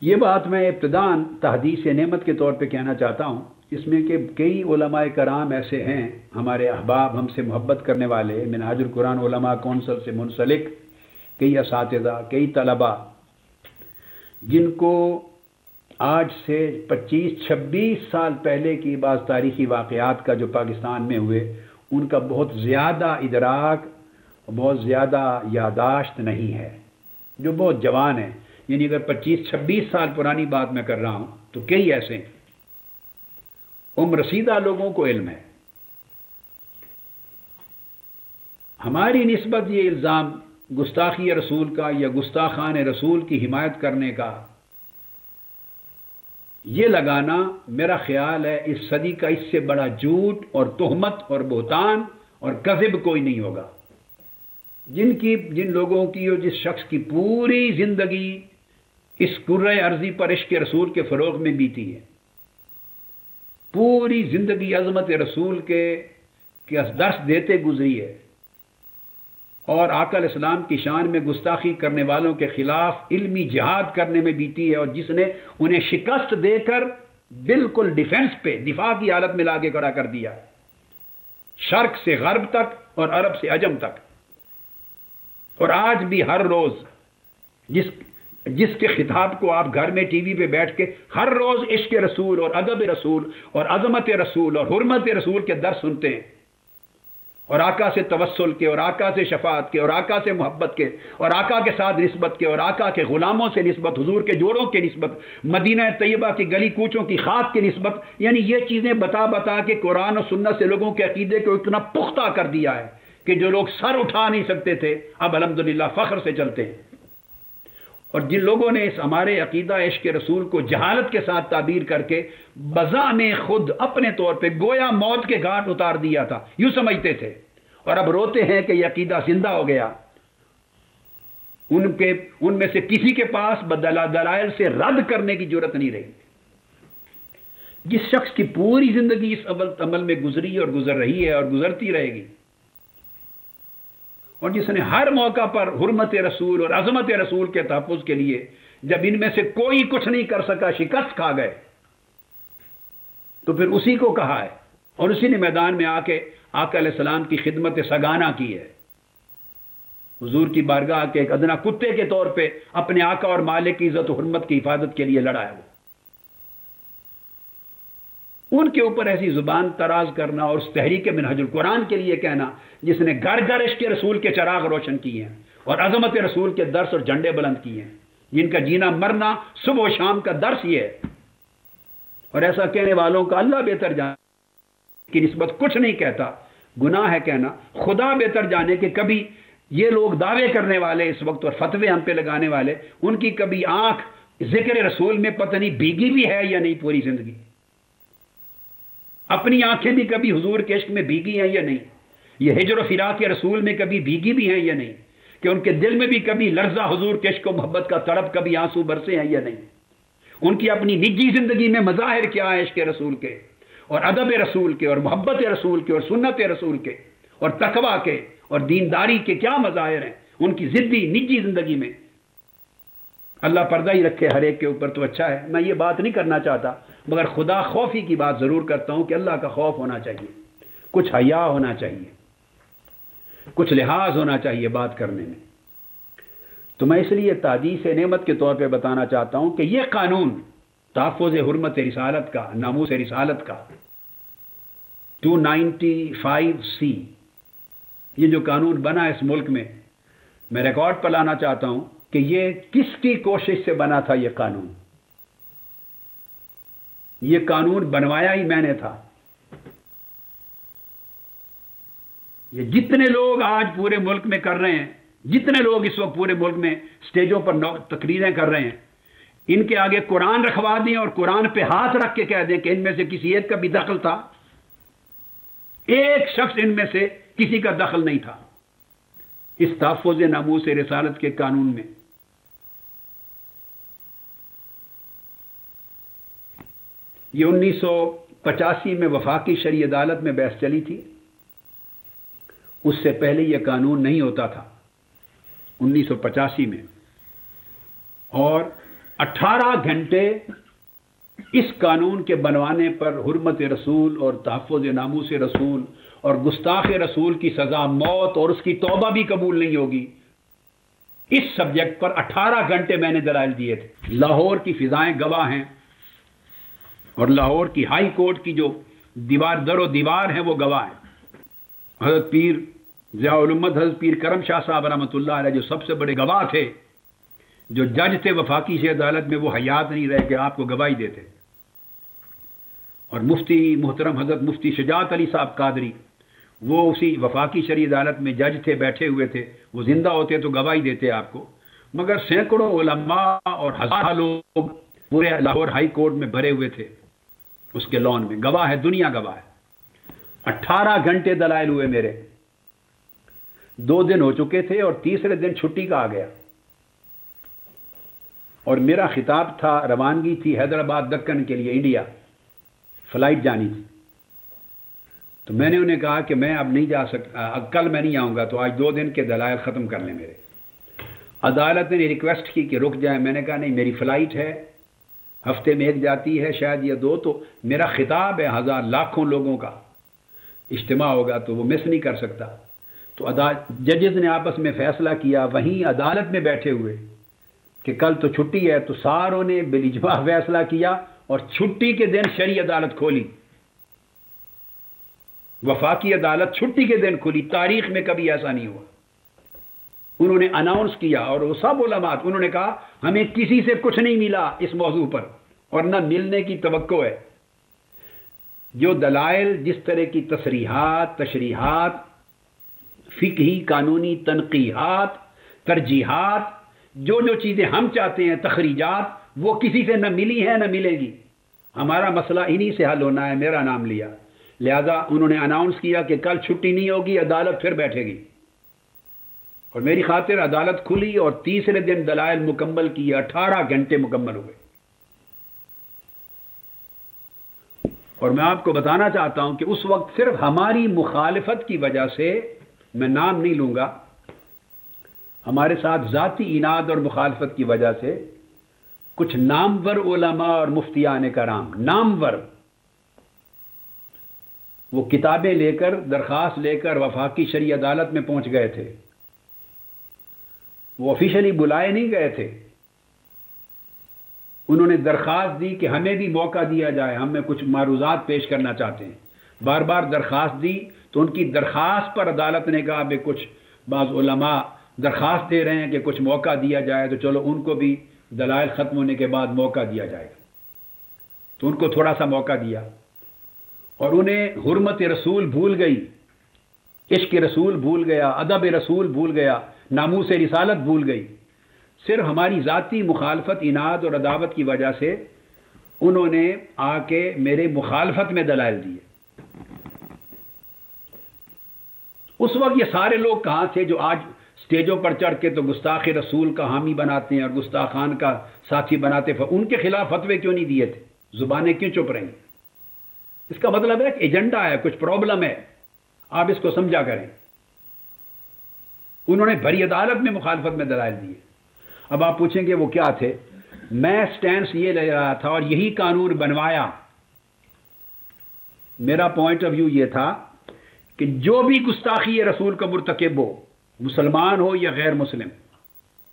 یہ بات میں ابتداً تحدیث نعمت کے طور پہ کہنا چاہتا ہوں، اس میں کہ کئی علماء کرام ایسے ہیں، ہمارے احباب، ہم سے محبت کرنے والے، منہاج القرآن علماء کونسل سے منسلک کئی اساتذہ، کئی طلباء، جن کو آج سے 25-26 سال پہلے کی بعض تاریخی واقعات کا جو پاکستان میں ہوئے، ان کا بہت زیادہ ادراک، بہت زیادہ یادداشت نہیں ہے، جو بہت جوان ہیں. یعنی اگر 25-26 سال پرانی بات میں کر رہا ہوں تو کئی ایسے ہیں. عمر رسیدہ لوگوں کو علم ہے. ہماری نسبت یہ الزام گستاخی رسول کا یا گستاخان رسول کی حمایت کرنے کا یہ لگانا، میرا خیال ہے اس صدی کا اس سے بڑا جھوٹ اور تہمت اور بہتان اور کذب کوئی نہیں ہوگا. جن لوگوں کی اور جس شخص کی پوری زندگی اس کرۂ ارضی پر عشق رسول کے فروغ میں بیتی ہے، پوری زندگی عظمت رسول کے درس دیتے گزری ہے، اور آقا علیہ السلام کی شان میں گستاخی کرنے والوں کے خلاف علمی جہاد کرنے میں بیتی ہے، اور جس نے انہیں شکست دے کر بالکل ڈیفنس پہ، دفاع کی حالت میں لا کے کھڑا کر دیا، شرق سے غرب تک اور عرب سے عجم تک. اور آج بھی ہر روز جس کے خطاب کو آپ گھر میں ٹی وی پہ بیٹھ کے ہر روز عشق رسول اور ادب رسول اور عظمت رسول اور حرمت رسول کے درس سنتے ہیں، اور آقا سے توسل کے، اور آقا سے شفاعت کے، اور آقا سے محبت کے، اور آقا کے ساتھ نسبت کے، اور آقا کے غلاموں سے نسبت، حضور کے جوڑوں کے نسبت، مدینہ طیبہ کی گلی کوچوں کی خاک کی نسبت، یعنی یہ چیزیں بتا بتا کے قرآن و سنت سے لوگوں کے عقیدے کو اتنا پختہ کر دیا ہے کہ جو لوگ سر اٹھا نہیں سکتے تھے اب الحمدللہ فخر سے چلتے ہیں. اور جن لوگوں نے اس ہمارے عقیدہ عشق رسول کو جہالت کے ساتھ تعبیر کر کے بزعم خود اپنے طور پہ گویا موت کے گھاٹ اتار دیا تھا، یوں سمجھتے تھے، اور اب روتے ہیں کہ یہ عقیدہ زندہ ہو گیا. ان میں سے کسی کے پاس دلائل سے رد کرنے کی جرت نہیں رہی. جس شخص کی پوری زندگی اس عمل میں گزری اور گزر رہی ہے اور گزرتی رہے گی، اور جس نے ہر موقع پر حرمت رسول اور عظمت رسول کے تحفظ کے لیے، جب ان میں سے کوئی کچھ نہیں کر سکا، شکست کھا گئے، تو پھر اسی کو کہا ہے، اور اسی نے میدان میں آ کے آقا علیہ السلام کی خدمت سگانہ کی ہے. حضور کی بارگاہ کے ایک ادنا کتے کے طور پہ اپنے آقا اور مالک کی عزت و حرمت کی حفاظت کے لیے لڑا ہے. ان کے اوپر ایسی زبان تراز کرنا اور اس تحریک منہج القرآن کے لیے کہنا جس نے گھر گھر عشق رسول کے چراغ روشن کیے ہیں اور عظمت رسول کے درس اور جھنڈے بلند کیے ہیں، جن کا جینا مرنا صبح و شام کا درس یہ ہے، اور ایسا کہنے والوں کا اللہ بہتر جانے کی نسبت کچھ نہیں کہتا. گناہ ہے کہنا، خدا بہتر جانے کہ کبھی یہ لوگ دعوے کرنے والے اس وقت اور فتوے ہم پہ لگانے والے، ان کی کبھی آنکھ ذکر رسول میں پتہ نہیں بھیگی بھی ہے یا نہیں. پوری زندگی اپنی آنکھیں بھی کبھی حضور کے عشق میں بھیگی ہیں یا نہیں، یہ ہجر و فراق کے رسول میں کبھی بھیگی بھی ہیں یا نہیں، کہ ان کے دل میں بھی کبھی لرزہ حضور کے عشق و محبت کا تڑپ، کبھی آنسو برسے ہیں یا نہیں. ان کی اپنی نجی زندگی میں مظاہر کیا ہے عشق رسول کے اور ادب رسول کے اور محبت رسول کے اور سنت رسول کے اور تقوی کے اور دینداری کے کیا مظاہر ہیں ان کی ضدی نجی زندگی میں. اللہ پردہ ہی رکھے ہر ایک کے اوپر تو اچھا ہے. میں یہ بات نہیں کرنا چاہتا، مگر خدا خوفی کی بات ضرور کرتا ہوں کہ اللہ کا خوف ہونا چاہیے، کچھ حیا ہونا چاہیے، کچھ لحاظ ہونا چاہیے بات کرنے میں. تو میں اس لیے تحدیث نعمت کے طور پہ بتانا چاہتا ہوں کہ یہ قانون تحفظ حرمت رسالت کا، ناموس رسالت کا 295C، یہ جو قانون بنا اس ملک میں ریکارڈ پر لانا چاہتا ہوں کہ یہ کس کی کوشش سے بنا تھا. یہ قانون بنوایا ہی میں نے تھا. یہ جتنے لوگ آج پورے ملک میں کر رہے ہیں، جتنے لوگ اس وقت پورے ملک میں سٹیجوں پر تقریریں کر رہے ہیں، ان کے آگے قرآن رکھوا دیں اور قرآن پہ ہاتھ رکھ کے کہہ دیں کہ ان میں سے کسی ایک کا بھی دخل تھا. ایک شخص ان میں سے کسی کا دخل نہیں تھا اس تحفظ ناموس رسالت کے قانون میں. یہ 1985 میں وفاقی شرعی عدالت میں بحث چلی تھی. اس سے پہلے یہ قانون نہیں ہوتا تھا 1985 میں، اور 18 گھنٹے اس قانون کے بنوانے پر حرمت رسول اور تحفظ ناموس رسول اور گستاخ رسول کی سزا موت اور اس کی توبہ بھی قبول نہیں ہوگی، اس سبجیکٹ پر 18 گھنٹے میں نے دلائل دیے تھے۔ لاہور کی فضائیں گواہ ہیں، اور لاہور کی ہائی کورٹ کی جو در و دیوار ہے وہ گواہ ہیں۔ حضرت پیر ضیاء الامت حضرت پیر کرم شاہ صاحب رحمۃ اللہ علیہ جو سب سے بڑے گواہ تھے، جو جج تھے وفاقی سے عدالت میں، وہ حیات نہیں رہے کہ آپ کو گواہی دیتے۔ اور مفتی محترم حضرت مفتی شجاعت علی صاحب قادری، وہ اسی وفاقی شرعی عدالت میں جج تھے، بیٹھے ہوئے تھے، وہ زندہ ہوتے تو گواہی دیتے آپ کو، مگر سینکڑوں علماء اور ہزاروں لوگ پورے لاہور ہائی کورٹ میں بھرے ہوئے تھے اس کے لان میں، گواہ ہے، دنیا گواہ ہے۔ 18 گھنٹے دلائل ہوئے میرے، 2 دن ہو چکے تھے اور تیسرے دن چھٹی کا آ گیا، اور میرا خطاب تھا، روانگی تھی حیدرآباد دکن کے لیے، انڈیا فلائٹ جانی تھی۔ تو میں نے انہیں کہا کہ میں اب نہیں جا سکتا، کل میں نہیں آؤں گا، تو آج 2 دن کے دلائل ختم کر لیں میرے۔ عدالت نے ریکویسٹ کی کہ رک جائیں، میں نے کہا نہیں، میری فلائٹ ہے، ہفتے میں 1 جاتی ہے شاید یا 2، تو میرا خطاب ہے ہزار لاکھوں لوگوں کا اجتماع ہوگا تو وہ مس نہیں کر سکتا۔ تو ججز نے آپس میں فیصلہ کیا وہیں عدالت میں بیٹھے ہوئے کہ کل تو چھٹی ہے، تو ساروں نے بالاجماع فیصلہ کیا اور چھٹی کے دن شرعی عدالت کھولی، وفاقی عدالت چھٹی کے دن کھلی، تاریخ میں کبھی ایسا نہیں ہوا۔ انہوں نے اناؤنس کیا، اور وہ سب علماء، انہوں نے کہا ہمیں کسی سے کچھ نہیں ملا اس موضوع پر، اور نہ ملنے کی توقع ہے۔ جو دلائل، جس طرح کی تصریحات، تشریحات، فقہی قانونی تنقیحات، ترجیحات، جو چیزیں ہم چاہتے ہیں، تخریجات، وہ کسی سے نہ ملی ہیں نہ ملے گی۔ ہمارا مسئلہ انہی سے حل ہونا ہے، میرا نام لیا، لہذا انہوں نے اناؤنس کیا کہ کل چھٹی نہیں ہوگی، عدالت پھر بیٹھے گی، اور میری خاطر عدالت کھلی اور تیسرے دن دلائل مکمل کیے، 18 گھنٹے مکمل ہوئے۔ اور میں آپ کو بتانا چاہتا ہوں کہ اس وقت صرف ہماری مخالفت کی وجہ سے، میں نام نہیں لوں گا، ہمارے ساتھ ذاتی اناد اور مخالفت کی وجہ سے کچھ نامور علماء اور مفتیان کرام، نامور، وہ کتابیں لے کر، درخواست لے کر وفاقی شرعی عدالت میں پہنچ گئے تھے۔ وہ آفیشلی بلائے نہیں گئے تھے، انہوں نے درخواست دی کہ ہمیں بھی موقع دیا جائے، ہم میں کچھ معروضات پیش کرنا چاہتے ہیں۔ بار بار درخواست دی تو ان کی درخواست پر عدالت نے کہا کہ کچھ بعض علماء درخواست دے رہے ہیں کہ کچھ موقع دیا جائے، تو چلو ان کو بھی دلائل ختم ہونے کے بعد موقع دیا جائے گا۔ تو ان کو تھوڑا سا موقع دیا، اور انہیں حرمت رسول بھول گئی، عشق رسول بھول گیا، ادب رسول بھول گیا، ناموس رسالت بھول گئی۔ صرف ہماری ذاتی مخالفت، اناد اور عداوت کی وجہ سے انہوں نے آ کے میرے مخالفت میں دلائل دیے۔ اس وقت یہ سارے لوگ کہاں تھے جو آج سٹیجوں پر چڑھ کے تو گستاخ رسول کا حامی بناتے ہیں اور گستاخان کا ساتھی بناتے، ان کے خلاف فتوے کیوں نہیں دیے تھے؟ زبانیں کیوں چپ رہیں؟ اس کا مطلب ہے کہ ایجنڈا ہے، کچھ پرابلم ہے، آپ اس کو سمجھا کریں۔ انہوں نے بھری عدالت میں مخالفت میں دلائل دیے۔ اب آپ پوچھیں گے وہ کیا تھے؟ میں سٹینس یہ لے رہا تھا اور یہی قانون بنوایا۔ میرا پوائنٹ آف ویو یہ تھا کہ جو بھی گستاخی رسول کا مرتکب ہو، مسلمان ہو یا غیر مسلم،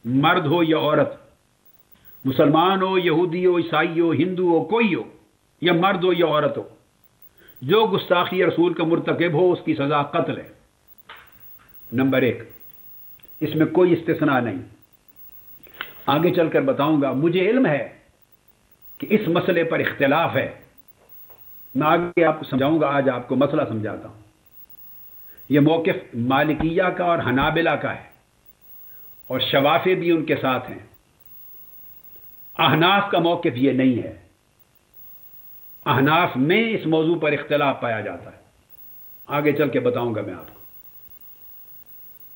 مرد ہو یا عورت، مسلمان ہو، یہودی ہو، عیسائی ہو، ہندو ہو، کوئی ہو، یا مرد ہو یا عورت ہو، جو گستاخی رسول کا مرتکب ہو اس کی سزا قتل ہے۔ نمبر 1، اس میں کوئی استثناء نہیں۔ آگے چل کر بتاؤں گا، مجھے علم ہے کہ اس مسئلے پر اختلاف ہے، میں آگے آپ کو سمجھاؤں گا، آج آپ کو مسئلہ سمجھاتا ہوں۔ یہ موقف مالکیہ کا اور حنابلہ کا ہے، اور شوافی بھی ان کے ساتھ ہیں۔ احناف کا موقف یہ نہیں ہے، احناف میں اس موضوع پر اختلاف پایا جاتا ہے، آگے چل کے بتاؤں گا میں آپ کو۔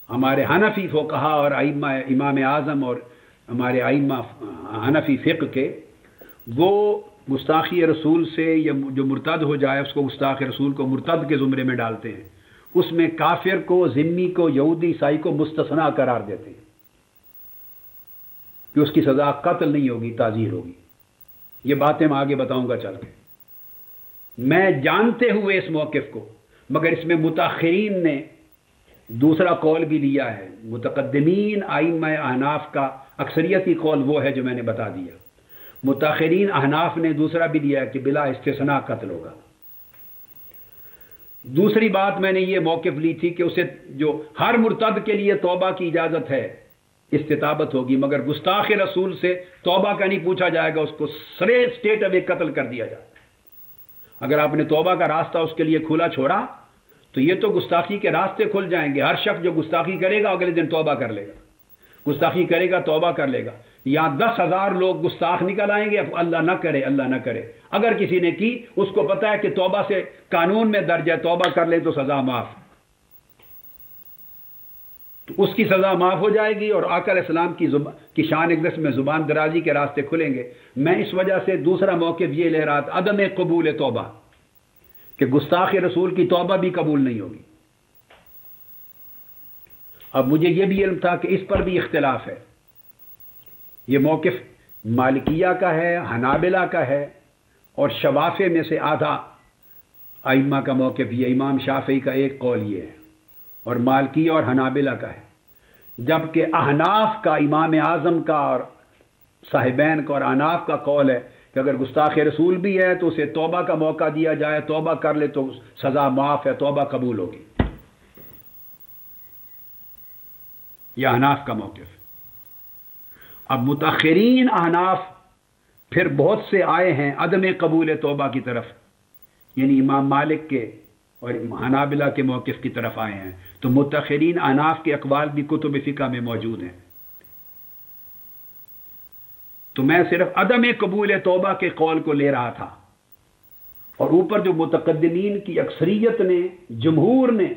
ہمارے حنفی فقہا اور ائمہ، امام اعظم اور ہمارے ائمہ حنفی فقہ کے، وہ گستاخی رسول سے یا جو مرتد ہو جائے اس کو گستاخ رسول کو مرتد کے زمرے میں ڈالتے ہیں، اس میں کافر کو، ذمی کو، یہودی، عیسائی کو مستثنا قرار دیتے ہیں۔ کہ اس کی سزا قتل نہیں ہوگی، تعزیر ہوگی۔ یہ باتیں میں آگے بتاؤں گا چل کے۔ میں جانتے ہوئے اس موقف کو، مگر اس میں متاخرین نے دوسرا قول بھی لیا ہے۔ متقدمین ائمہ احناف کا اکثریتی قول وہ ہے جو میں نے بتا دیا۔ متاخرین احناف نے دوسرا بھی لیا ہے کہ بلا استثناء قتل ہوگا۔ دوسری بات میں نے یہ موقف لی تھی کہ اسے جو ہر مرتد کے لیے توبہ کی اجازت ہے، استطابت ہوگی، مگر گستاخ رسول سے توبہ کا نہیں پوچھا جائے گا، اس کو اسٹیٹ اوے قتل کر دیا جائے گا۔ اگر آپ نے توبہ کا راستہ اس کے لیے کھلا چھوڑا تو یہ تو گستاخی کے راستے کھل جائیں گے۔ ہر شخص جو گستاخی کرے گا اگلے دن توبہ کر لے گا، گستاخی کرے گا توبہ کر لے گا۔ یا 10,000 لوگ گستاخ نکل آئیں گے، اللہ نہ کرے، اللہ نہ کرے۔ اگر کسی نے کی، اس کو پتا ہے کہ توبہ سے قانون میں درج ہے، توبہ کر لے تو سزا معاف، تو اس کی سزا معاف ہو جائے گی اور آقا علیہ السلام کی شان اقدس میں زبان درازی کے راستے کھلیں گے۔ میں اس وجہ سے دوسرا موقف یہ لے رہا تھا، عدم قبول توبہ، کہ گستاخ رسول کی توبہ بھی قبول نہیں ہوگی۔ اب مجھے یہ بھی علم تھا کہ اس پر بھی اختلاف ہے۔ یہ موقف مالکیہ کا ہے، حنابلہ کا ہے، اور شوافع میں سے آدھا ائمہ کا موقف یہ، امام شافعی کا ایک قول یہ ہے، اور مالکیہ اور حنابلہ کا ہے۔ جبکہ احناف کا، امام اعظم کا اور صاحبین کا اور احناف کا قول ہے کہ اگر گستاخ رسول بھی ہے تو اسے توبہ کا موقع دیا جائے، توبہ کر لے تو سزا معاف ہے، توبہ قبول ہوگی۔ یہ احناف کا موقف۔ اب متاخرین احناف پھر بہت سے آئے ہیں عدم قبول توبہ کی طرف، یعنی امام مالک کے اور حنابلہ کے موقف کی طرف آئے ہیں۔ تو متاخرین احناف کے اقوال بھی کتب فقہ میں موجود ہیں۔ تو میں صرف عدم قبول توبہ کے قول کو لے رہا تھا، اور اوپر جو متقدمین کی اکثریت نے، جمہور نے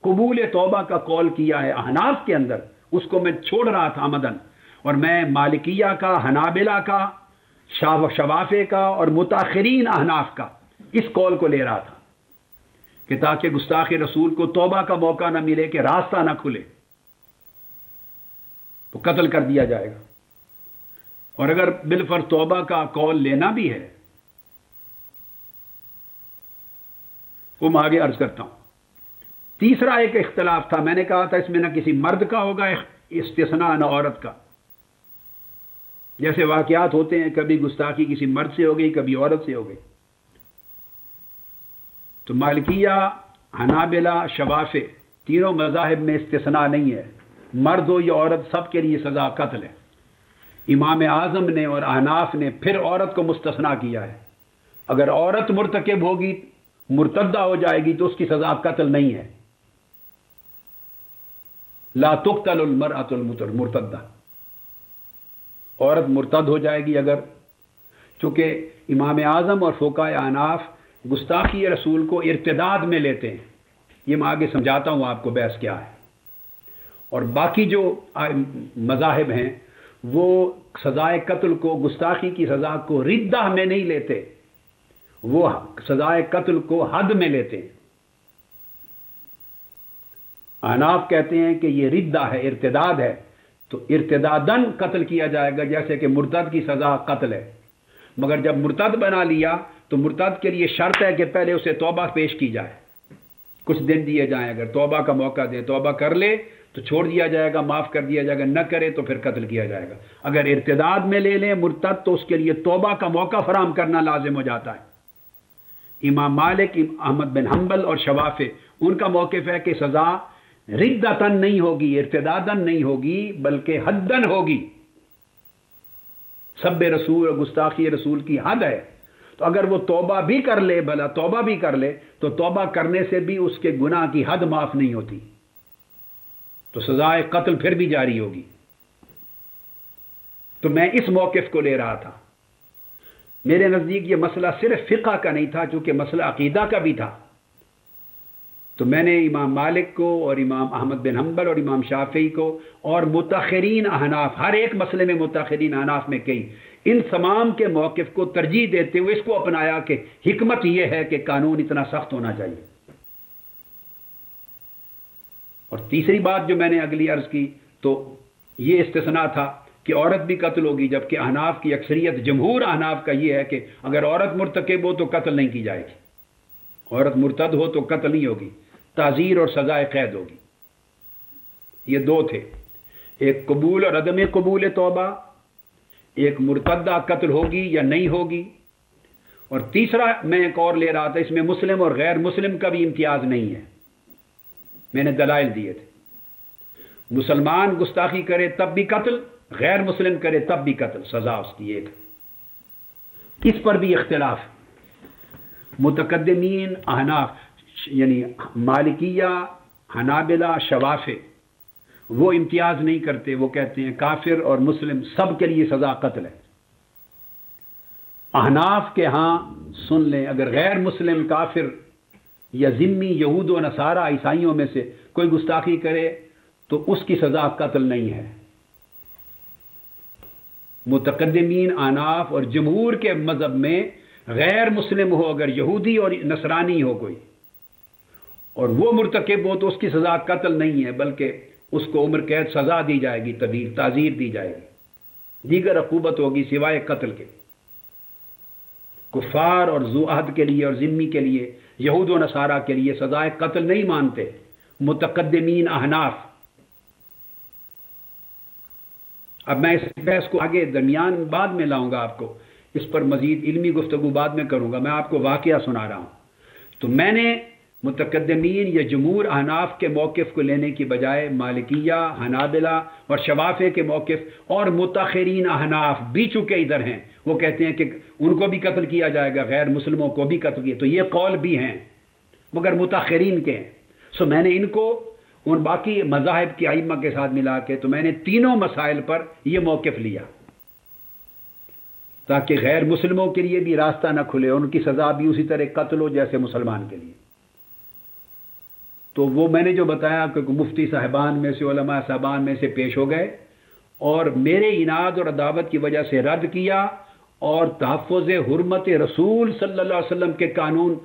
قبول توبہ کا قول کیا ہے احناف کے اندر، اس کو میں چھوڑ رہا تھا عمدن، اور میں مالکیہ کا، حنابلہ کا، شوافع کا اور متاخرین احناف کا اس قول کو لے رہا تھا کہ تاکہ گستاخ رسول کو توبہ کا موقع نہ ملے، کہ راستہ نہ کھلے، تو قتل کر دیا جائے گا۔ اور اگر بالفرض توبہ کا قول لینا بھی ہے، وہ میں آگے عرض کرتا ہوں۔ تیسرا ایک اختلاف تھا، میں نے کہا تھا اس میں نہ کسی مرد کا ہوگا استثناء، نہ عورت کا۔ جیسے واقعات ہوتے ہیں، کبھی گستاخی کسی مرد سے ہو گئی، کبھی عورت سے ہو گئی۔ تو مالکیہ، حنابلہ، شوافع تینوں مذاہب میں استثناء نہیں ہے، مرد ہو یا عورت سب کے لیے سزا قتل ہے۔ امام اعظم نے اور احناف نے پھر عورت کو مستثنیٰ کیا ہے، اگر عورت مرتکب ہوگی، مرتدہ ہو جائے گی تو اس کی سزا قتل نہیں ہے۔ لا تقتل المرأة المرتدہ، عورت مرتد ہو جائے گی اگر، چونکہ امام اعظم اور فقہاء احناف گستاخی رسول کو ارتداد میں لیتے ہیں۔ یہ میں آگے سمجھاتا ہوں آپ کو بحث کیا ہے۔ اور باقی جو مذاہب ہیں وہ سزائے قتل کو، گستاخی کی سزا کو ردہ میں نہیں لیتے، وہ سزائے قتل کو حد میں لیتے ہیں۔ احناف کہتے ہیں کہ یہ ردہ ہے، ارتداد ہے، تو ارتدادن قتل کیا جائے گا، جیسے کہ مرتد کی سزا قتل ہے۔ مگر جب مرتد بنا لیا تو مرتد کے لیے شرط ہے کہ پہلے اسے توبہ پیش کی جائے، کچھ دن دیے جائیں، اگر توبہ کا موقع دے، توبہ کر لے تو چھوڑ دیا جائے گا، معاف کر دیا جائے گا، نہ کرے تو پھر قتل کیا جائے گا۔ اگر ارتداد میں لے لیں مرتد تو اس کے لیے توبہ کا موقع فراہم کرنا لازم ہو جاتا ہے۔ امام مالک، احمد بن حنبل اور شوافع ان کا موقف ہے کہ سزا ردتن نہیں ہوگی، ارتدادن نہیں ہوگی، بلکہ حدن ہوگی۔ سب رسول اور گستاخی رسول کی حد ہے، تو اگر وہ توبہ بھی کر لے، بھلا توبہ بھی کر لے، تو توبہ کرنے سے بھی اس کے گناہ کی حد معاف نہیں ہوتی، تو سزائے قتل پھر بھی جاری ہوگی۔ تو میں اس موقف کو لے رہا تھا۔ میرے نزدیک یہ مسئلہ صرف فقہ کا نہیں تھا، چونکہ مسئلہ عقیدہ کا بھی تھا، تو میں نے امام مالک کو اور امام احمد بن حنبل اور امام شافعی کو اور متاخرین احناف، ہر ایک مسئلے میں متاخرین احناف میں کئی، ان تمام کے موقف کو ترجیح دیتے ہوئے اس کو اپنایا کہ حکمت یہ ہے کہ قانون اتنا سخت ہونا چاہیے۔ اور تیسری بات جو میں نے اگلی عرض کی تو یہ استثناء تھا کہ عورت بھی قتل ہوگی، جبکہ احناف کی اکثریت، جمہور احناف کا یہ ہے کہ اگر عورت مرتکب ہو تو قتل نہیں کی جائے گی، عورت مرتد ہو تو قتل نہیں ہوگی، تعزیر اور سزائے قید ہوگی۔ یہ دو تھے، ایک قبول اور عدم قبول توبہ، ایک مرتدہ قتل ہوگی یا نہیں ہوگی، اور تیسرا میں ایک اور لے رہا تھا، اس میں مسلم اور غیر مسلم کا بھی امتیاز نہیں ہے، میں نے دلائل دیے تھے۔ مسلمان گستاخی کرے تب بھی قتل، غیر مسلم کرے تب بھی قتل، سزا اس کی ایک۔ اس پر بھی اختلاف، متقدمین احناف یعنی مالکیہ، حنابلہ، شوافع وہ امتیاز نہیں کرتے، وہ کہتے ہیں کافر اور مسلم سب کے لیے سزا قتل ہے۔ احناف کے ہاں سن لیں، اگر غیر مسلم کافر یا ذمی یہود و نصارہ عیسائیوں میں سے کوئی گستاخی کرے تو اس کی سزا قتل نہیں ہے۔ متقدمین احناف اور جمہور کے مذہب میں غیر مسلم ہو، اگر یہودی اور نصرانی ہو کوئی اور وہ مرتکب ہو تو اس کی سزا قتل نہیں ہے، بلکہ اس کو عمر قید سزا دی جائے گی، طویل تعزیر دی جائے گی، دیگر عقوبت ہوگی سوائے قتل کے۔ کفار اور ذو عہد کے لیے اور ذمی کے لیے، یہود و نصارہ کے لیے سزائے قتل نہیں مانتے متقدمین احناف۔ اب میں اس بحث کو آگے درمیان بعد میں لاؤں گا، آپ کو اس پر مزید علمی گفتگو بعد میں کروں گا، میں آپ کو واقعہ سنا رہا ہوں۔ تو میں نے متقدمین یا جمہور احناف کے موقف کو لینے کی بجائے مالکیہ، حنابلہ اور شوافع کے موقف، اور متاخرین احناف بھی چکے ادھر ہیں، وہ کہتے ہیں کہ ان کو بھی قتل کیا جائے گا، غیر مسلموں کو بھی قتل کیا، تو یہ قول بھی ہیں مگر متاخرین کے ہیں۔ سو میں نے ان کو ان باقی مذاہب کی ائمہ کے ساتھ ملا کے، تو میں نے تینوں مسائل پر یہ موقف لیا تاکہ غیر مسلموں کے لیے بھی راستہ نہ کھلے، ان کی سزا بھی اسی طرح قتل ہو جیسے مسلمان کے لیے۔ تو وہ میں نے جو بتایا کہ مفتی صاحبان میں سے، علماء صاحبان میں سے پیش ہو گئے اور میرے عناد اور عداوت کی وجہ سے رد کیا، اور تحفظ حرمت رسول صلی اللہ علیہ وسلم کے قانون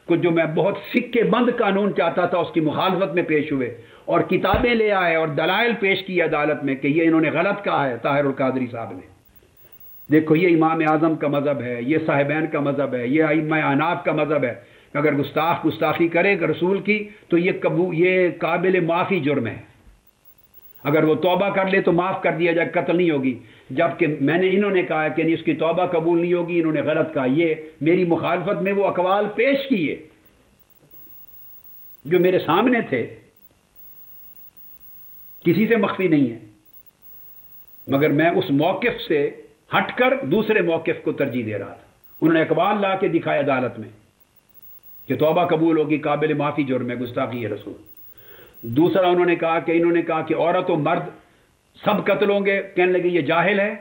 کو، جو میں بہت سکے بند قانون چاہتا تھا، اس کی مخالفت میں پیش ہوئے اور کتابیں لے آئے اور دلائل پیش کی عدالت میں کہ یہ انہوں نے غلط کہا ہے طاہر القادری صاحب نے، دیکھو یہ امام اعظم کا مذہب ہے، یہ صاحبین کا مذہب ہے، یہ ائمہ احناف کا مذہب ہے، اگر گستاخی کرے گا رسول کی تو یہ قابل معافی جرم ہے، اگر وہ توبہ کر لے تو معاف کر دیا جائے، قتل نہیں ہوگی۔ جبکہ میں نے انہوں نے کہا کہ اس کی توبہ قبول نہیں ہوگی، انہوں نے غلط کہا۔ یہ میری مخالفت میں وہ اقوال پیش کیے جو میرے سامنے تھے، کسی سے مخفی نہیں ہے، مگر میں اس موقف سے ہٹ کر دوسرے موقف کو ترجیح دے رہا تھا۔ انہوں نے اقوال لا کے دکھائے عدالت میں کہ توبہ قبول ہوگی، قابل معافی جرم ہے، گستاخی ہے رسول۔ دوسرا انہوں نے کہا کہ عورت و مرد سب قتل ہوں گے، کہنے لگے یہ جاہل ہے،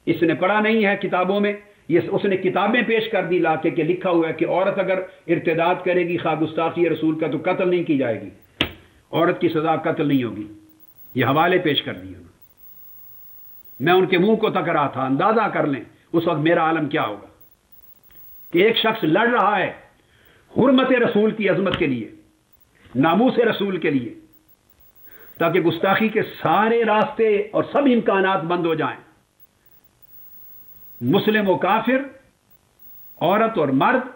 اس نے پڑھا نہیں ہے کتابوں میں، اس نے کتابیں پیش کر دی لا کے کہ لکھا ہوا ہے کہ عورت اگر ارتداد کرے گی، خواہ گستاخی رسول کا، تو قتل نہیں کی جائے گی، عورت کی سزا قتل نہیں ہوگی۔ یہ حوالے پیش کر دیے۔ میں ان کے منہ کو تک رہا تھا، اندازہ کر لیں اس وقت میرا عالم کیا ہوگا کہ ایک شخص لڑ رہا ہے حرمت رسول کی عظمت کے لیے، ناموس رسول کے لیے، تاکہ گستاخی کے سارے راستے اور سب امکانات بند ہو جائیں، مسلم و کافر، عورت اور مرد،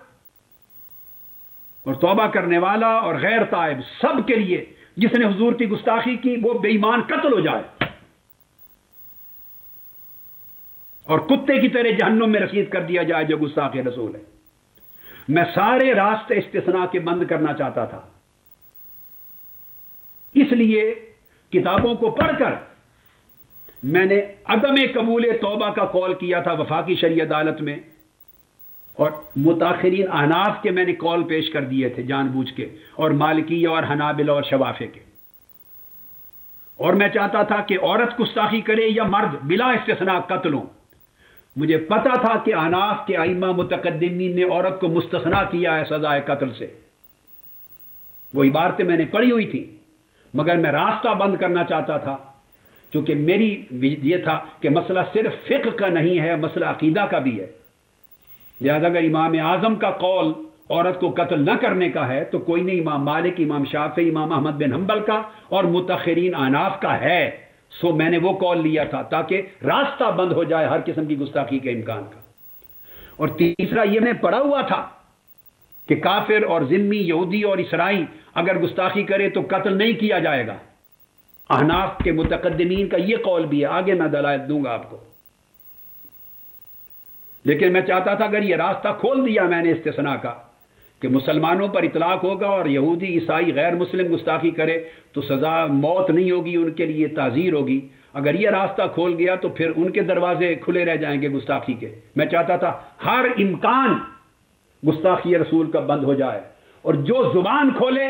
اور توبہ کرنے والا اور غیر تائب، سب کے لیے جس نے حضور کی گستاخی کی وہ بے ایمان قتل ہو جائے اور کتے کی طرح جہنم میں رسید کر دیا جائے جو گستاخ رسول ہے۔ میں سارے راستے استثناء کے بند کرنا چاہتا تھا، اس لیے کتابوں کو پڑھ کر میں نے عدم قبول توبہ کا قول کیا تھا وفاقی شرعی عدالت میں، اور متاخرین احناف کے میں نے قول پیش کر دیے تھے جان بوجھ کے، اور مالکیہ اور حنابلہ اور شوافع کے۔ اور میں چاہتا تھا کہ عورت گستاخی کرے یا مرد بلا استثناء قتل ہوں۔ مجھے پتا تھا کہ احناف کے ائمہ متقدمین نے عورت کو مستثنیٰ کیا ہے سزائے قتل سے، وہ عبارتیں میں نے پڑھی ہوئی تھی، مگر میں راستہ بند کرنا چاہتا تھا، کیونکہ میری یہ تھا کہ مسئلہ صرف فقہ کا نہیں ہے، مسئلہ عقیدہ کا بھی ہے۔ لہذا اگر امام اعظم کا قول عورت کو قتل نہ کرنے کا ہے تو کوئی نہیں، امام مالک، امام شافعی، امام احمد بن حنبل کا اور متاخرین احناف کا ہے، سو میں نے وہ کال لیا تھا تاکہ راستہ بند ہو جائے ہر قسم کی گستاخی کے امکان کا. اور تیسرا یہ میں پڑھا ہوا تھا کہ کافر اور ذمی یہودی اور عیسائی اگر گستاخی کرے تو قتل نہیں کیا جائے گا. احناف کے متقدمین کا یہ قول بھی ہے، آگے میں دلائل دوں گا آپ کو. لیکن میں چاہتا تھا اگر یہ راستہ کھول دیا میں نے استثناء کا کہ مسلمانوں پر اطلاق ہوگا اور یہودی عیسائی غیر مسلم گستاخی کرے تو سزا موت نہیں ہوگی، ان کے لیے تعزیر ہوگی. اگر یہ راستہ کھول گیا تو پھر ان کے دروازے کھلے رہ جائیں گے گستاخی کے. میں چاہتا تھا ہر امکان گستاخی رسول کا بند ہو جائے، اور جو زبان کھولے،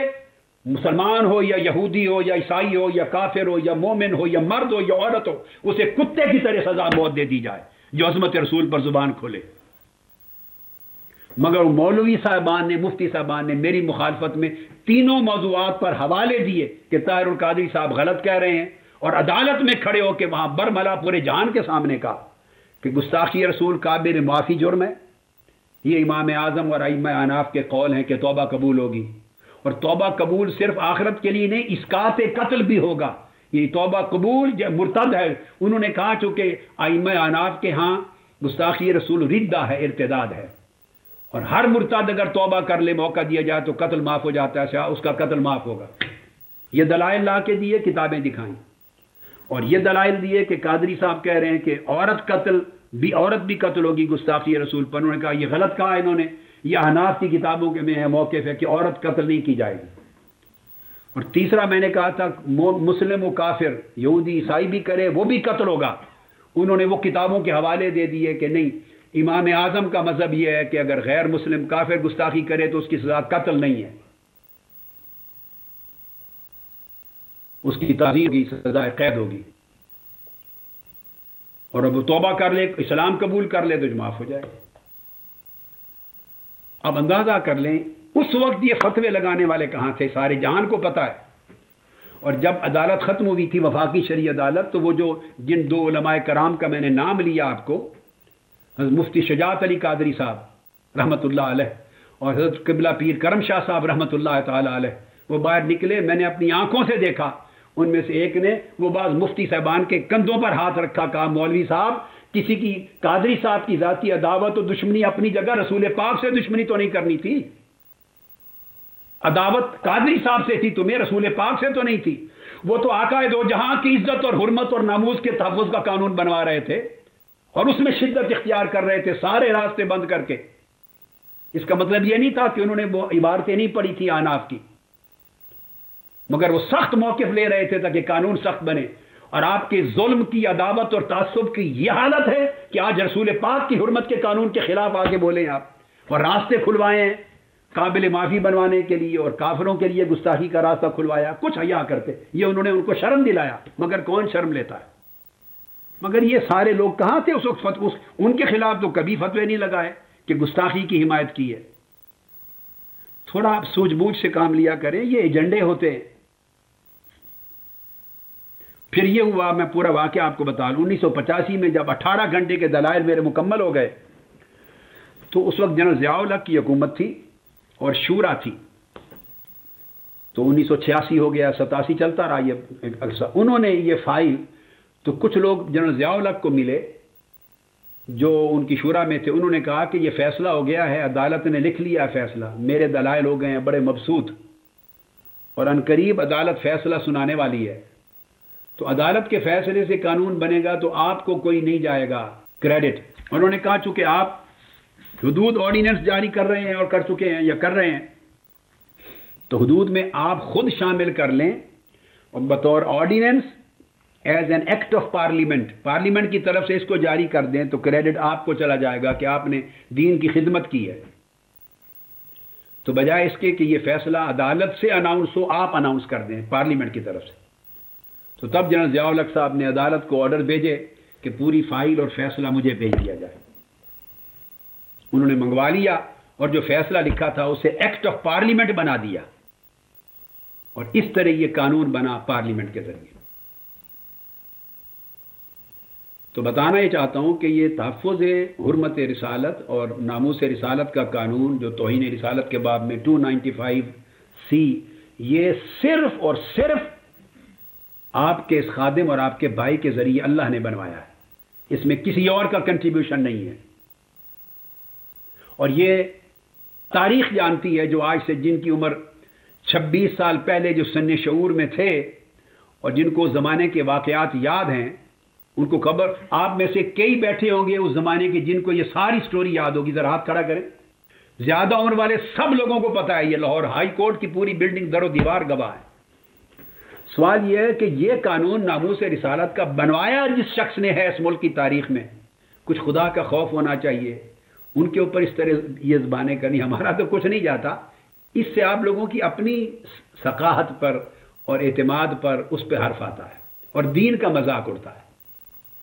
مسلمان ہو یا یہودی ہو یا عیسائی ہو یا کافر ہو یا مومن ہو یا مرد ہو یا عورت ہو، اسے کتے کی طرح سزا موت دے دی جائے جو عظمت رسول پر زبان کھولے. مگر مولوی صاحبان نے، مفتی صاحبان نے میری مخالفت میں تینوں موضوعات پر حوالے دیے کہ طاہر القادری صاحب غلط کہہ رہے ہیں، اور عدالت میں کھڑے ہو کے وہاں برملا پورے جہان کے سامنے کہا کہ گستاخی رسول قابل معافی جرم ہے. یہ امام اعظم اور ائمہ احناف کے قول ہیں کہ توبہ قبول ہوگی، اور توبہ قبول صرف آخرت کے لیے نہیں، اسقاط قتل بھی ہوگا. یہ توبہ قبول مرتد ہے. انہوں نے کہا چونکہ ائمہ احناف کے ہاں گستاخی رسول ردہ ہے، ارتداد ہے، اور ہر مرتد اگر توبہ کر لے، موقع دیا جائے تو قتل معاف ہو جاتا ہے، اس کا قتل معاف ہوگا. یہ دلائل لا کے دیے، کتابیں دکھائیں، اور یہ دلائل دیے کہ قادری صاحب کہہ رہے ہیں کہ عورت بھی قتل ہوگی گستاخی رسول پر. انہوں نے کہا یہ غلط کہا انہوں نے، یہ احناف کی کتابوں کے میں ہے موقف ہے کہ عورت قتل نہیں کی جائے گی. اور تیسرا میں نے کہا تھا مسلم و کافر یہودی عیسائی بھی کرے وہ بھی قتل ہوگا. انہوں نے وہ کتابوں کے حوالے دے دیے کہ نہیں، امام اعظم کا مذہب یہ ہے کہ اگر غیر مسلم کافر گستاخی کرے تو اس کی سزا قتل نہیں ہے، اس کی تعزیر کی سزا قید ہوگی، اور اب وہ توبہ کر لے، اسلام قبول کر لے تو معاف ہو جائے. اب اندازہ کر لیں اس وقت یہ فتوے لگانے والے کہاں تھے، سارے جہان کو پتہ ہے. اور جب عدالت ختم ہوئی تھی، وفاقی شرعی عدالت، تو وہ جو جن دو علماء کرام کا میں نے نام لیا آپ کو، حضرت مفتی شجاعت علی قادری صاحب رحمۃ اللہ علیہ اور حضرت قبلہ پیر کرم شاہ صاحب رحمۃ اللہ تعالی علیہ، وہ باہر نکلے، میں نے اپنی آنکھوں سے دیکھا. ان میں سے ایک نے وہ بعض مفتی صاحبان کے کندھوں پر ہاتھ رکھا، کہا مولوی صاحب کسی کی، قادری صاحب کی ذاتی عداوت و دشمنی اپنی جگہ، رسول پاک سے دشمنی تو نہیں کرنی تھی. عداوت قادری صاحب سے تھی، تمہیں رسول پاک سے تو نہیں تھی. وہ تو آقا دو جہاں کی عزت اور حرمت اور ناموس کے تحفظ کا قانون بنوا رہے تھے اور اس میں شدت اختیار کر رہے تھے، سارے راستے بند کر کے. اس کا مطلب یہ نہیں تھا کہ انہوں نے وہ عبارتیں نہیں پڑھی تھی احناف کی، مگر وہ سخت موقف لے رہے تھے تاکہ قانون سخت بنے. اور آپ کے ظلم کی، عداوت اور تعصب کی یہ حالت ہے کہ آج رسول پاک کی حرمت کے قانون کے خلاف آگے بولیں آپ، اور راستے کھلوائے ہیں قابل معافی بنوانے کے لیے، اور کافروں کے لیے گستاخی کا راستہ کھلوایا. کچھ حیا کرتے، یہ انہوں نے ان کو شرم دلایا، مگر کون شرم لیتا ہے. مگر یہ سارے لوگ کہاں تھے اس وقت؟ ان کے خلاف تو کبھی فتوے نہیں لگائے کہ گستاخی کی حمایت کی ہے. تھوڑا آپ سوجھ بوجھ سے کام لیا کریں، یہ ایجنڈے ہوتے ہیں. پھر یہ ہوا، میں پورا واقعہ آپ کو بتا لوں. 1985 میں جب 18 گھنٹے کے دلائل میرے مکمل ہو گئے تو اس وقت جنرل ضیاء الحق کی حکومت تھی اور شورا تھی. تو 1986 ہو گیا، 87 چلتا رہا یہ. انہوں نے یہ فائل، تو کچھ لوگ جنرل ضیاء الحق کو ملے جو ان کی شورا میں تھے. انہوں نے کہا کہ یہ فیصلہ ہو گیا ہے، عدالت نے لکھ لیا فیصلہ، میرے دلائل ہو گئے ہیں بڑے مبسوط، اور عنقریب عدالت فیصلہ سنانے والی ہے. تو عدالت کے فیصلے سے قانون بنے گا تو آپ کو کوئی نہیں جائے گا کریڈٹ. انہوں نے کہا چونکہ آپ حدود آرڈیننس جاری کر رہے ہیں اور کر چکے ہیں یا کر رہے ہیں، تو حدود میں آپ خود شامل کر لیں اور بطور ordinance as an act of parliament کی طرف سے اس کو جاری کر دیں تو کریڈٹ آپ کو چلا جائے گا کہ آپ نے دین کی خدمت کی ہے. تو بجائے اس کے کہ یہ فیصلہ عدالت سے اناؤنس ہو، آپ اناؤنس کر دیں پارلیمنٹ کی طرف سے. تو تب جنرل ضیاء الحق صاحب نے عدالت کو آرڈر بھیجے کہ پوری فائل اور فیصلہ مجھے بھیج دیا جائے. انہوں نے منگوا لیا اور جو فیصلہ لکھا تھا اسے ایکٹ آف پارلیمنٹ بنا دیا، اور اس طرح یہ قانون بنا پارلیمنٹ کے ذریعے. تو بتانا یہ چاہتا ہوں کہ یہ تحفظ حرمت رسالت اور ناموس رسالت کا قانون جو توہین رسالت کے باب میں 295C، یہ صرف اور صرف آپ کے اس خادم اور آپ کے بھائی کے ذریعے اللہ نے بنوایا ہے، اس میں کسی اور کا کنٹریبیوشن نہیں ہے۔ اور یہ تاریخ جانتی ہے، جو آج سے جن کی عمر 26 سال پہلے جو سن شعور میں تھے اور جن کو زمانے کے واقعات یاد ہیں، ان کو خبر، آپ میں سے کئی بیٹھے ہوں گے اس زمانے کے جن کو یہ ساری سٹوری یاد ہوگی، ذرا ہاتھ کھڑا کریں۔ زیادہ عمر والے سب لوگوں کو پتا ہے، یہ لاہور ہائی کورٹ کی پوری بلڈنگ در و دیوار گواہ ہے۔ سوال یہ ہے کہ یہ قانون ناموس رسالت کا بنوایا جس شخص نے ہے اس ملک کی تاریخ میں، کچھ خدا کا خوف ہونا چاہیے۔ ان کے اوپر اس طرح یہ زبانیں کرنی، ہمارا تو کچھ نہیں جاتا، اس سے آپ لوگوں کی اپنی ثقافت پر اور اعتماد پر اس پہ حرف آتا ہے اور دین کا مذاق اڑتا ہے۔